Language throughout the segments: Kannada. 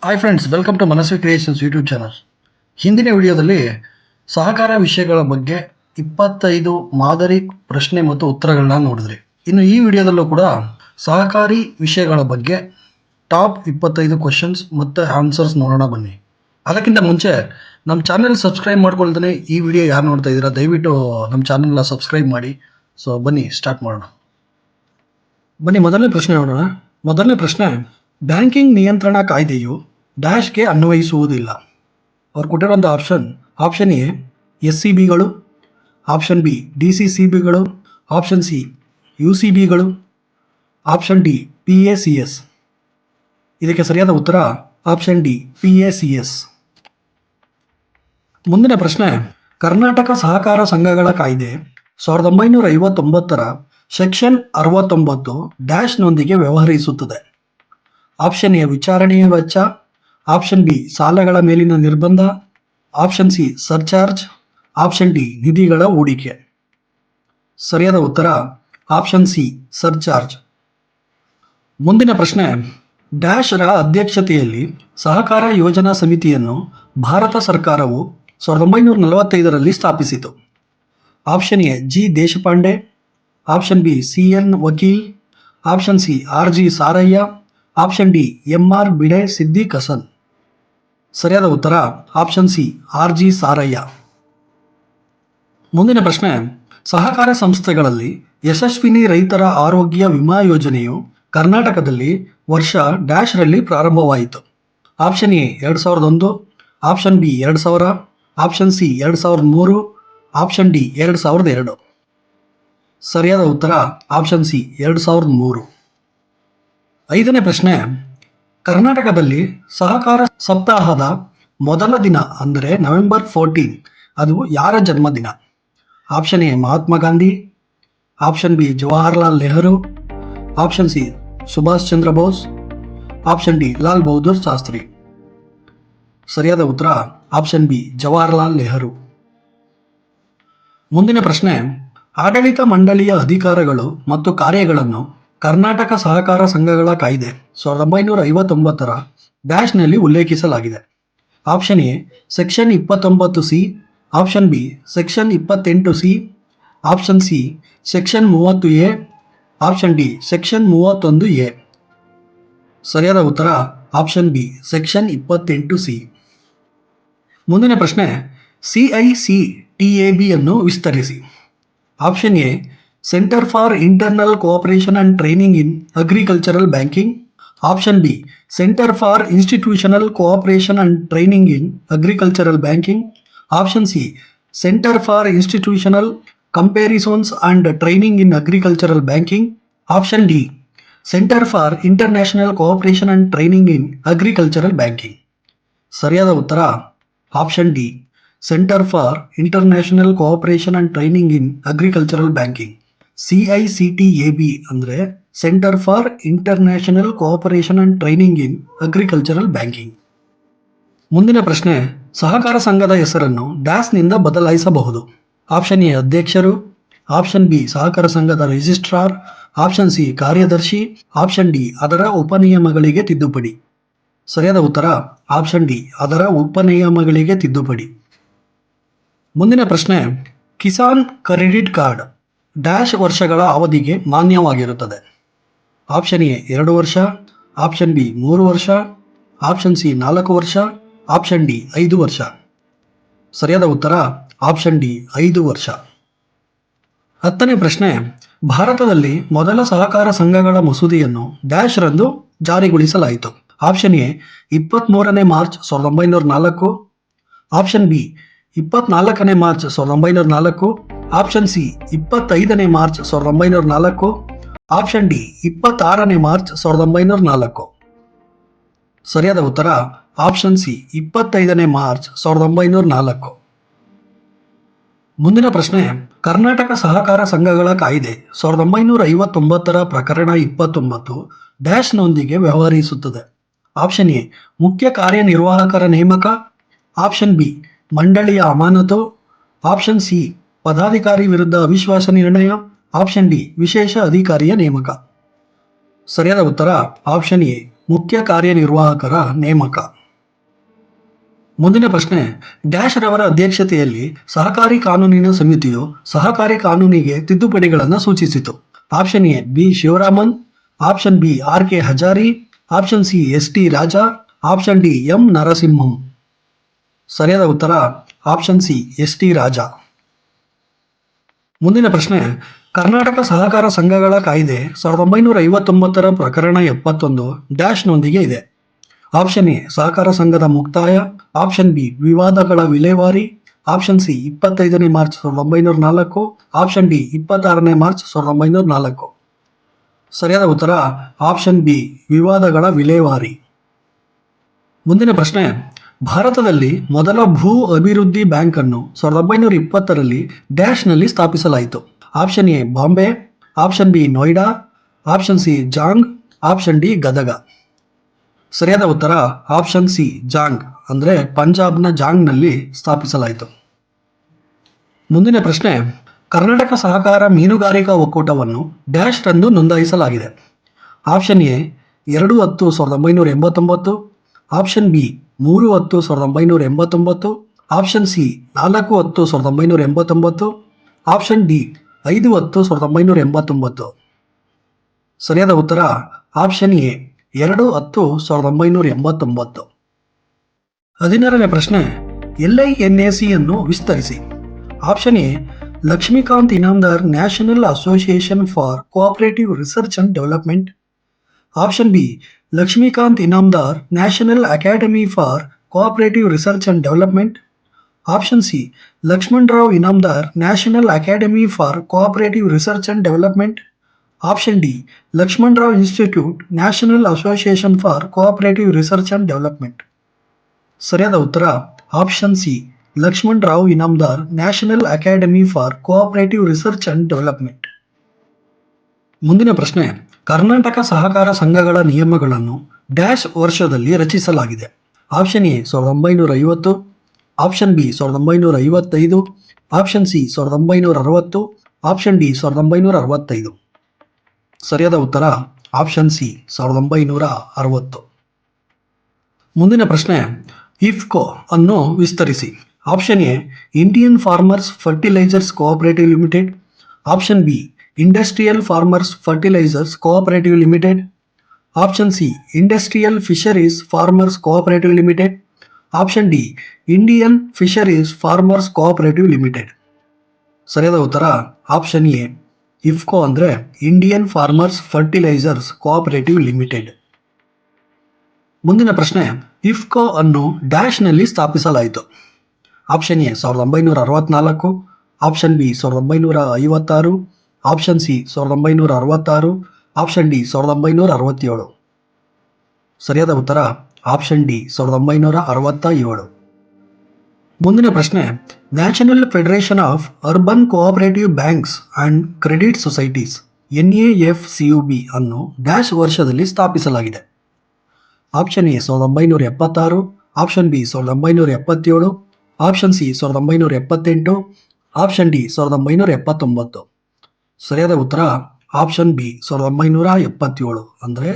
Hi friends, welcome to Manasvi creations YouTube channel. ಹಿಂದಿನ ವಿಡಿಯೋದಲ್ಲಿ ಸಹಕಾರ ವಿಷಯಗಳ ಬಗ್ಗೆ 25 ಮಾದರಿ ಪ್ರಶ್ನೆ ಮತ್ತು ಉತ್ತರಗಳನ್ನ ನೋಡಿದ್ರಿ. ಇನ್ನು ಈ ವಿಡಿಯೋದಲ್ಲೂ ಕೂಡ ಸಹಕಾರಿ ವಿಷಯಗಳ ಬಗ್ಗೆ ಟಾಪ್ 25 ಕ್ವಶನ್ಸ್ ಮತ್ತು ಆನ್ಸರ್ಸ್ ನೋಡೋಣ ಬನ್ನಿ. ಅದಕ್ಕಿಂತ ಮುಂಚೆ ನಮ್ಮ ಚಾನಲ್ ಸಬ್ಸ್ಕ್ರೈಬ್ ಮಾಡ್ಕೊಳ್ತಾನೆ ಈ ವಿಡಿಯೋ ಯಾರು ನೋಡ್ತಾ ಇದ್ದೀರಾ ದಯವಿಟ್ಟು ನಮ್ಮ ಚಾನಲ್ನ ಸಬ್ಸ್ಕ್ರೈಬ್ ಮಾಡಿ. ಸೊ ಬನ್ನಿ ಸ್ಟಾರ್ಟ್ ಮಾಡೋಣ. ಬನ್ನಿ ಮೊದಲನೇ ಪ್ರಶ್ನೆ ನೋಡೋಣ. ಮೊದಲನೇ ಪ್ರಶ್ನೆ, ಬ್ಯಾಂಕಿಂಗ್ ನಿಯಂತ್ರಣ ಕಾಯ್ದೆಯು ಡ್ಯಾಶ್ಗೆ ಅನ್ವಯಿಸುವುದಿಲ್ಲ. ಅವ್ರು ಕೊಟ್ಟಿರುವಂಥ ಆಪ್ಷನ್ ಎ ಎಸ್ ಸಿ ಬಿಗಳು, option B D C C ಬಿಗಳು, ಆಪ್ಷನ್ ಸಿ ಯು ಸಿ ಬಿಗಳು, option D P A C S. ಇದಕ್ಕೆ ಸರಿಯಾದ ಉತ್ತರ option D P A C S. ಮುಂದಿನ ಪ್ರಶ್ನೆ, ಕರ್ನಾಟಕ ಸಹಕಾರ ಸಂಘಗಳ ಕಾಯ್ದೆ 1959ರ ಸೆಕ್ಷನ್ 69 ಡ್ಯಾಶ್ನೊಂದಿಗೆ ವ್ಯವಹರಿಸುತ್ತದೆ. ಆಪ್ಷನ್ ಎ ವಿಚಾರಣೆಯ ವೆಚ್ಚ, ಆಪ್ಷನ್ ಬಿ ಸಾಲಗಳ ಮೇಲಿನ ನಿರ್ಬಂಧ, option C surcharge, option D ನಿಧಿಗಳ ಹೂಡಿಕೆ. ಸರಿಯಾದ ಉತ್ತರ ಆಪ್ಷನ್ ಸಿ ಸರ್ಚಾರ್ಜ್. ಮುಂದಿನ ಪ್ರಶ್ನೆ, ಡ್ಯಾಶ್ರ ಅಧ್ಯಕ್ಷತೆಯಲ್ಲಿ ಸಹಕಾರ ಯೋಜನಾ ಸಮಿತಿಯನ್ನು ಭಾರತ ಸರ್ಕಾರವು 1945ರಲ್ಲಿ ಸ್ಥಾಪಿಸಿತು. Option A G Deshpande, option B C N Vakil, option C R G Sarayya, option D M R Bide Siddiq Hasan. ಸರಿಯಾದ ಉತ್ತರ option C R G Sarayya. ಮುಂದಿನ ಪ್ರಶ್ನೆ, ಸಹಕಾರ ಸಂಸ್ಥೆಗಳಲ್ಲಿ ಯಶಸ್ವಿನಿ ರೈತರ ಆರೋಗ್ಯ ವಿಮಾ ಯೋಜನೆಯು ಕರ್ನಾಟಕದಲ್ಲಿ ವರ್ಷ ಡ್ಯಾಶ್ರಲ್ಲಿ ಪ್ರಾರಂಭವಾಯಿತು. Option A 2001, option B 2000, option C 2003, option D 2002. ಸರಿಯಾದ ಉತ್ತರ ಆಪ್ಷನ್ ಸಿ 2003. ಐದನೇ ಪ್ರಶ್ನೆ, ಕರ್ನಾಟಕದಲ್ಲಿ ಸಹಕಾರ ಸಪ್ತಾಹದ ಮೊದಲ ದಿನ ಅಂದರೆ ನವೆಂಬರ್ 14 ಅದು ಯಾರ ಜನ್ಮದಿನ? Option A Mahatma Gandhi, option B Jawaharlal Nehru, option C Subhash Chandra Bose, option D Lal Bahadur Shastri. ಸರಿಯಾದ ಉತ್ತರ ಆಪ್ಷನ್ ಬಿ ಜವಾಹರ್ಲಾಲ್ ನೆಹರು. ಮುಂದಿನ ಪ್ರಶ್ನೆ, ಆಡಳಿತ ಮಂಡಳಿಯ ಅಧಿಕಾರಗಳು ಮತ್ತು ಕಾರ್ಯಗಳನ್ನು ಕರ್ನಾಟಕ ಸಹಕಾರ ಸಂಘಗಳ ಕಾಯ್ದೆ 1959ರ ಡ್ಯಾಶ್ನಲ್ಲಿ ಉಲ್ಲೇಖಿಸಲಾಗಿದೆ. Option A section 29C, option B section 28C, option C section 30A, option D section 31A. ಸರಿಯಾದ ಉತ್ತರ ಆಪ್ಷನ್ ಬಿ ಸೆಕ್ಷನ್ 28C. ಮುಂದಿನ ಪ್ರಶ್ನೆ, CICTAB ಅನ್ನು ವಿಸ್ತರಿಸಿ. Option A centre for internal cooperation and training in agricultural banking, option B centre for institutional cooperation and training in agricultural banking, option C centre for institutional comparisons and training in agricultural banking, option D centre for international cooperation and training in agricultural banking. ಸರಿಯಾದ ಉತ್ತರ option D centre for international cooperation and training in agricultural banking. CICTAB ಅಂದರೆ centre for international cooperation and training in agricultural banking. ಮುಂದಿನ ಪ್ರಶ್ನೆ, ಸಹಕಾರ ಸಂಘದ ಹೆಸರನ್ನು ಡ್ಯಾಶ್ನಿಂದ ಬದಲಾಯಿಸಬಹುದು. ಆಪ್ಷನ್ ಎ ಅಧ್ಯಕ್ಷರು, ಆಪ್ಷನ್ ಬಿ ಸಹಕಾರ ಸಂಘದ ರಿಜಿಸ್ಟ್ರಾರ್, ಆಪ್ಷನ್ ಸಿ ಕಾರ್ಯದರ್ಶಿ, ಆಪ್ಷನ್ ಡಿ ಅದರ ಉಪನಿಯಮಗಳಿಗೆ ತಿದ್ದುಪಡಿ. ಸರಿಯಾದ ಉತ್ತರ ಆಪ್ಷನ್ ಡಿ ಅದರ ಉಪನಿಯಮಗಳಿಗೆ ತಿದ್ದುಪಡಿ. ಮುಂದಿನ ಪ್ರಶ್ನೆ, ಕಿಸಾನ್ ಕ್ರೆಡಿಟ್ ಕಾರ್ಡ್ ಡ್ಯಾಶ್ ವರ್ಷಗಳ ಅವಧಿಗೆ ಮಾನ್ಯವಾಗಿರುತ್ತದೆ. ಆಪ್ಷನ್ ಎ 2 ವರ್ಷ, ಆಪ್ಷನ್ ಬಿ 3 ವರ್ಷ, ಆಪ್ಷನ್ ಸಿ 4 ವರ್ಷ, ಆಪ್ಷನ್ ಡಿ 5 ವರ್ಷ. ಸರಿಯಾದ ಉತ್ತರ ಆಪ್ಷನ್ ಡಿ 5 ವರ್ಷ. 10ನೇ ಪ್ರಶ್ನೆ, ಭಾರತದಲ್ಲಿ ಮೊದಲ ಸಹಕಾರ ಸಂಘಗಳ ಮಸೂದೆಯನ್ನು ಡ್ಯಾಶ್ ರಂದು ಜಾರಿಗೊಳಿಸಲಾಯಿತು. ಆಪ್ಷನ್ ಎ 23ನೇ ಮಾರ್ಚ್ 1904, ಆಪ್ಷನ್ ಬಿ 24ನೇ ಮಾರ್ಚ್ 1904, ಆಪ್ಷನ್ ಸಿ 25ನೇ ಮಾರ್ಚ್ 1904, ಆಪ್ಷನ್ ಡಿ 26ನೇ ಮಾರ್ಚ್ 1904. ಸರಿಯಾದ ಉತ್ತರ ಆಪ್ಷನ್ ಸಿ 25ನೇ ಮಾರ್ಚ್ 1904. ಮುಂದಿನ ಪ್ರಶ್ನೆ, ಕರ್ನಾಟಕ ಸಹಕಾರ ಸಂಘಗಳ ಕಾಯ್ದೆ 1959ರ ಪ್ರಕರಣ 29 ಡ್ಯಾಶ್ನೊಂದಿಗೆ ವ್ಯವಹರಿಸುತ್ತದೆ. ಆಪ್ಷನ್ ಎ ಮುಖ್ಯ ಕಾರ್ಯನಿರ್ವಾಹಕರ ನೇಮಕ, ಆಪ್ಷನ್ ಬಿ ಮಂಡಳಿಯ ಅಮಾನತು, ಆಪ್ಷನ್ ಸಿ ಪದಾಧಿಕಾರಿ ವಿರುದ್ಧ ಅವಿಶ್ವಾಸ ನಿರ್ಣಯ, ಆಪ್ಷನ್ ಡಿ ವಿಶೇಷ ಅಧಿಕಾರಿಯ ನೇಮಕ. ಸರಿಯಾದ ಉತ್ತರ ಆಪ್ಷನ್ ಎ ಮುಖ್ಯ ಕಾರ್ಯನಿರ್ವಾಹಕರ ನೇಮಕ. ಮುಂದಿನ ಪ್ರಶ್ನೆ, ಡ್ಯಾಶ್ ರವರ ಅಧ್ಯಕ್ಷತೆಯಲ್ಲಿ ಸಹಕಾರಿ ಕಾನೂನಿನ ಸಮಿತಿಯು ಸಹಕಾರಿ ಕಾನೂನಿಗೆ ತಿದ್ದುಪಡಿಗಳನ್ನು ಸೂಚಿಸಿತು. Option A B Shivaraman, option B R K Hazari, option C S T Raja, option D M Narasimham. ಸರಿಯಾದ ಉತ್ತರ option C S T Raja. ಮುಂದಿನ ಪ್ರಶ್ನೆ, ಕರ್ನಾಟಕ ಸಹಕಾರ ಸಂಘಗಳ ಕಾಯ್ದೆ 1959 ಪ್ರಕರಣ 71 ಡ್ಯಾಶ್ನೊಂದಿಗೆ ಇದೆ. ಆಪ್ಷನ್ ಎ ಸಹಕಾರ ಸಂಘದ ಮುಕ್ತಾಯ, ಆಪ್ಷನ್ ಬಿ ವಿವಾದಗಳ ವಿಲೇವಾರಿ, option C 25 March 1904, option D 26 March 1904. ಸರಿಯಾದ ಉತ್ತರ ಆಪ್ಷನ್ ಬಿ ವಿವಾದಗಳ ವಿಲೇವಾರಿ. ಮುಂದಿನ ಪ್ರಶ್ನೆ, ಭಾರತದಲ್ಲಿ ಮೊದಲ ಭೂ ಅಭಿವೃದ್ಧಿ ಬ್ಯಾಂಕ್ ಅನ್ನು 1920ರಲ್ಲಿ ಡ್ಯಾಶ್ನಲ್ಲಿ ಸ್ಥಾಪಿಸಲಾಯಿತು. Option A Bombay, option B Noida, option C Jhang, option D Gadag. ಸರಿಯಾದ ಉತ್ತರ ಆಪ್ಷನ್ ಸಿ ಜಾಂಗ್, ಅಂದರೆ ಪಂಜಾಬ್ನ ಜಾಂಗ್ನಲ್ಲಿ ಸ್ಥಾಪಿಸಲಾಯಿತು. ಮುಂದಿನ ಪ್ರಶ್ನೆ, ಕರ್ನಾಟಕ ಸಹಕಾರ ಮೀನುಗಾರಿಕಾ ಒಕ್ಕೂಟವನ್ನು ಡ್ಯಾಶ್ ರಂದು ನೋಂದಾಯಿಸಲಾಗಿದೆ. Option A 2/10/1989, option B 3/10/1989, option C 4/10/1989, option D 5/10/1989. ಸರಿಯಾದ ಉತ್ತರ ಆಪ್ಷನ್ ಎ 2/10/1989. 16ನೇ ಪ್ರಶ್ನೆ, LINAC ಅನ್ನು ವಿಸ್ತರಿಸಿ. Option A Lakshmikant Inamdar National Association for Cooperative Research and Development, option B Lakshmikant Inamdar National Academy for Cooperative Research and Development, option C Laxman Rao Inamdar National Academy for Cooperative Research and Development, option D Laxman Rao Institute National Association for Cooperative Research and Development. ಸರಿಯಾದ ಉತ್ತರ option C Laxman Rao Inamdar National Academy for Cooperative Research and Development. ಮುಂದಿನ ಪ್ರಶ್ನೆ, ಕರ್ನಾಟಕ ಸಹಕಾರ ಸಂಘಗಳ ನಿಯಮಗಳನ್ನು ಡ್ಯಾಶ್ ವರ್ಷದಲ್ಲಿ ರಚಿಸಲಾಗಿದೆ. Option A 1950, option B 1955, option C 1960, option D 1965. ಸರಿಯಾದ ಉತ್ತರ ಆಪ್ಷನ್ ಸಿ 1960. ಮುಂದಿನ ಪ್ರಶ್ನೆ, ಇಫ್ಕೋ ಅನ್ನು ವಿಸ್ತರಿಸಿ. Option A Indian farmers fertilisers cooperative limited, option B industrial farmers fertilisers cooperative limited, option C industrial fisheries farmers cooperative limited, option D Indian fisheries farmers cooperative limited. ಸರಿಯಾದ ಉತ್ತರ ಆಪ್ಷನ್ ಎ ಇಫ್ಕೋ ಅಂದರೆ Indian farmers fertilisers cooperative limited. ಮುಂದಿನ ಪ್ರಶ್ನೆ, ಇಫ್ಕೋ ಅನ್ನು ಡ್ಯಾಶ್ನಲ್ಲಿ ಸ್ಥಾಪಿಸಲಾಯಿತು. Option A 1964, option B 1956, option C 1966, option D 1967. ಸರಿಯಾದ ಉತ್ತರ ಆಪ್ಷನ್ ಡಿ 1967. ಮುಂದಿನ ಪ್ರಶ್ನೆ, national federation of urban cooperative banks and credit societies NAFCUB ಅನ್ನು ಡ್ಯಾಶ್ ವರ್ಷದಲ್ಲಿ ಸ್ಥಾಪಿಸಲಾಗಿದೆ. Option A 1976, option B 1977, option C 1978, option D 1979. ಸರಿಯಾದ ಉತ್ತರ ಆಪ್ಷನ್ ಬಿ 1977, ಅಂದರೆ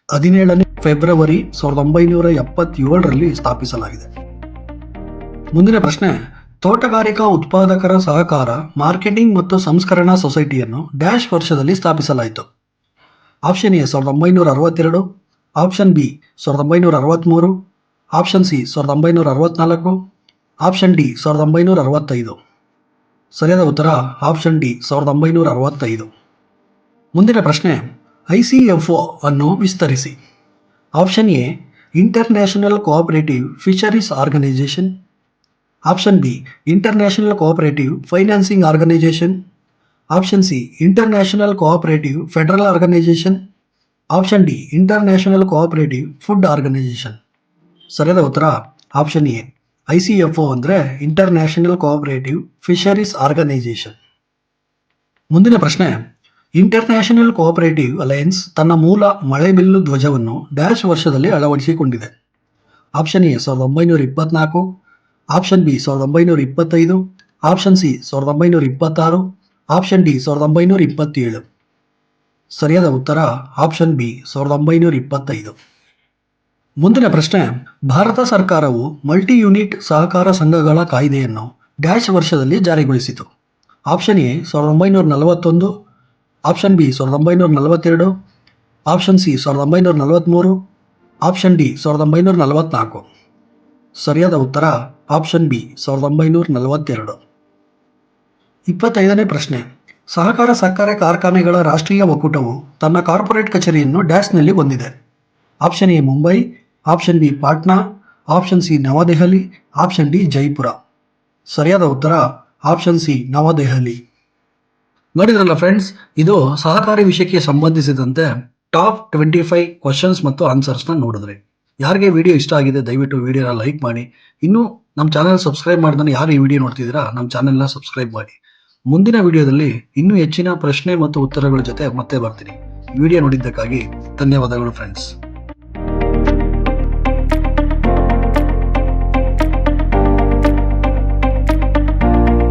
17ನೇ ಫೆಬ್ರವರಿ 1977ರಲ್ಲಿ ಸ್ಥಾಪಿಸಲಾಗಿದೆ. ಮುಂದಿನ ಪ್ರಶ್ನೆ, ತೋಟಗಾರಿಕಾ ಉತ್ಪಾದಕರ ಸಹಕಾರ ಮಾರ್ಕೆಟಿಂಗ್ ಮತ್ತು ಸಂಸ್ಕರಣಾ ಸೊಸೈಟಿಯನ್ನು ಡ್ಯಾಶ್ ವರ್ಷದಲ್ಲಿ ಸ್ಥಾಪಿಸಲಾಯಿತು. Option A 1962, option B 1963, option C 1964, option D 1965. ಸರಿಯಾದ ಉತ್ತರ ಆಪ್ಷನ್ ಡಿ 1965. ಮುಂದಿನ ಪ್ರಶ್ನೆ, ICFO ಅನ್ನು ವಿಸ್ತರಿಸಿ. Option A International Cooperative Fisheries Organisation, option B International Cooperative Financing Organisation, option C International Cooperative Federal Organisation, option D International Cooperative Food Organisation. ಸರಿಯಾದ ಉತ್ತರ ಆಪ್ಷನ್ ಎ ICFO ಅಂದರೆ ಇಂಟರ್ನ್ಯಾಷನಲ್ ಕೋಆಪರೇಟಿವ್ ಫಿಶರೀಸ್ ಆರ್ಗನೈಸೇಷನ್. ಮುಂದಿನ ಪ್ರಶ್ನೆ, ಇಂಟರ್ನ್ಯಾಷನಲ್ ಕೋಆಪರೇಟಿವ್ ಅಲಯನ್ಸ್ ತನ್ನ ಮೂಲ ಮಳೆಬಿಲ್ಲು ಧ್ವಜವನ್ನು ಡ್ಯಾಶ್ ವರ್ಷದಲ್ಲಿ ಅಳವಡಿಸಿಕೊಂಡಿದೆ. Option A 1924, option B 1925, option C 1926, option D 1927. ಸರಿಯಾದ ಉತ್ತರ ಆಪ್ಷನ್ ಬಿ 1925. ಮುಂದಿನ ಪ್ರಶ್ನೆ, ಭಾರತ ಸರ್ಕಾರವು ಮಲ್ಟಿ ಯೂನಿಟ್ ಸಹಕಾರ ಸಂಘಗಳ ಕಾಯ್ದೆಯನ್ನು ಡ್ಯಾಶ್ ವರ್ಷದಲ್ಲಿ ಜಾರಿಗೊಳಿಸಿತು. Option A 1941, option B 1942, option C 1943, option D 1944. ಸರಿಯಾದ ಉತ್ತರ ಆಪ್ಷನ್ ಬಿ 1942. 25ನೇ ಪ್ರಶ್ನೆ, ಸಹಕಾರ ಸಕ್ಕರೆ ಕಾರ್ಖಾನೆಗಳ ರಾಷ್ಟ್ರೀಯ ಒಕ್ಕೂಟವು ತನ್ನ ಕಾರ್ಪೊರೇಟ್ ಕಚೇರಿಯನ್ನು ಡ್ಯಾಶ್ನಲ್ಲಿ ಹೊಂದಿದೆ. Option A Mumbai, option B Patna, option C Navadehali, option D Jaipur. ಸರಿಯಾದ ಉತ್ತರ ಆಪ್ಷನ್ ಸಿ ನವದೆಹಲಿ. ನೋಡಿದ್ರಲ್ಲ ಫ್ರೆಂಡ್ಸ್, ಇದು ಸಹಕಾರಿ ವಿಷಯಕ್ಕೆ ಸಂಬಂಧಿಸಿದಂತೆ ಟಾಪ್ 25 ಕ್ವಶನ್ಸ್ ಮತ್ತು ಆನ್ಸರ್ಸ್ನ ನೋಡಿದ್ರಿ. ಯಾರಿಗೆ ವಿಡಿಯೋ ಇಷ್ಟ ಆಗಿದೆ ದಯವಿಟ್ಟು ವಿಡಿಯೋನ ಲೈಕ್ ಮಾಡಿ. ಇನ್ನೂ ನಮ್ಮ ಚಾನಲ್ ಸಬ್ಸ್ಕ್ರೈಬ್ ಮಾಡಿದ್ರೆ ಯಾರು ಈ ವಿಡಿಯೋ ನೋಡ್ತಿದ್ದೀರಾ ನಮ್ಮ ಚಾನೆಲ್ನ ಸಬ್ಸ್ಕ್ರೈಬ್ ಮಾಡಿ. ಮುಂದಿನ ವಿಡಿಯೋದಲ್ಲಿ ಇನ್ನೂ ಹೆಚ್ಚಿನ ಪ್ರಶ್ನೆ ಮತ್ತು ಉತ್ತರಗಳ ಜೊತೆ ಮತ್ತೆ ಬರ್ತೀನಿ. ವಿಡಿಯೋ ನೋಡಿದ್ದಕ್ಕಾಗಿ ಧನ್ಯವಾದಗಳು ಫ್ರೆಂಡ್ಸ್.